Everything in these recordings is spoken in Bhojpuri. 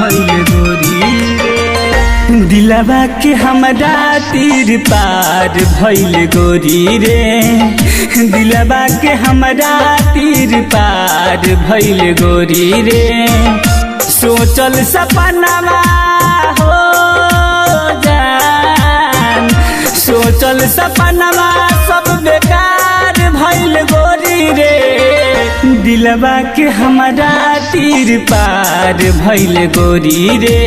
भइल गोरी रे। दिलवा के हमरा तीर पार भइल गोरी रे। दिलवा के हमरा तीर पार भइल गोरी रे। सोचल सपनावा हो जान, सोचल सपनावा सब बेकार भइल गोरी रे। दिलवा के हमरा तीर पार भइल गोरी रे।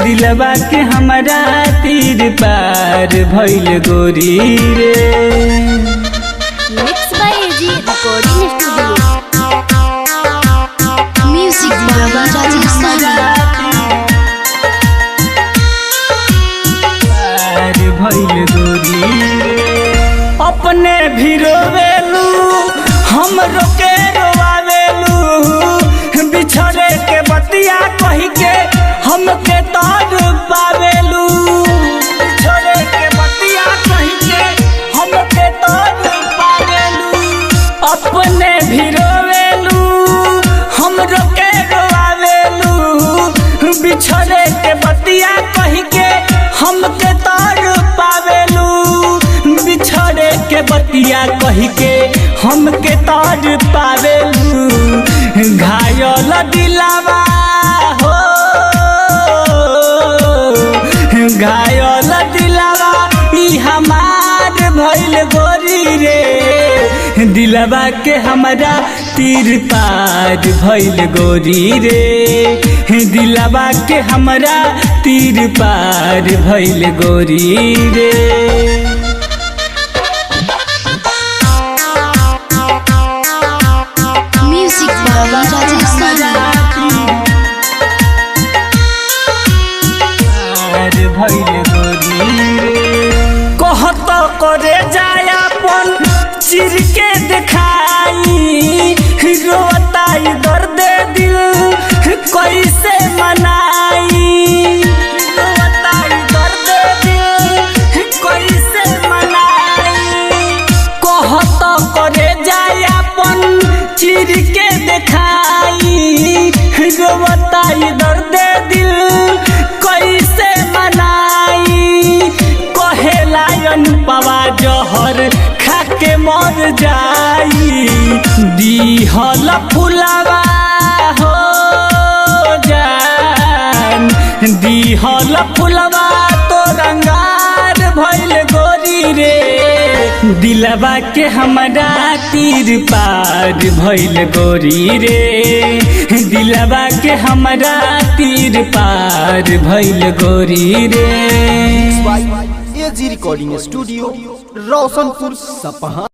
दिलवा के हमरा तीर पार भइल गोरी रे। Mix by AG recording studio. Music by Rajesh भइल गोरी रे। अपने भी रोवेलू हमरो के रोवावेलू। बिछड़े के बतिया कही के हमके तार पावेलू। बिछड़े के बतिया कही के हमके तार पावेलू। अपने भी रोवेलू हमरो के रोवावेलू। बिछड़े के बतिया कही के हमके तार पावेलू। बिछड़े के बतिया कही के हमके तार पावेलू। घायल दिलवा हो, घायल दिलवा ई हमार भइल गोरी रे। दिलवा के हमरा तीर पार भइल गोरी रे। दिलवा के हमरा तीर पार भइल गोरी रे। म्यूजिक बाय राजेश भइल गोरी रे। कहत करे जाय अपन चिर के दिखाई। रोताई दर्द दिल कैसे मनाई। रोताई दर्द दिल कैसे मनाई। कहत करे जाय अपन चिर के दिखाई। रोताई दर्द दिल कैसे मनाई। कहेलायन पवा जहर खाके मर जाई। दिहल फुलवा हो जान, दिहल फुलवा तो रंगार भइल गोरी रे। दिलवा के हमरा तीर पार भइल गोरी रे। दिलवा के हमरा तीर पार भइल गोरी रे। एजी रिकॉर्डिंग स्टूडियो रोशनपुर सपहा।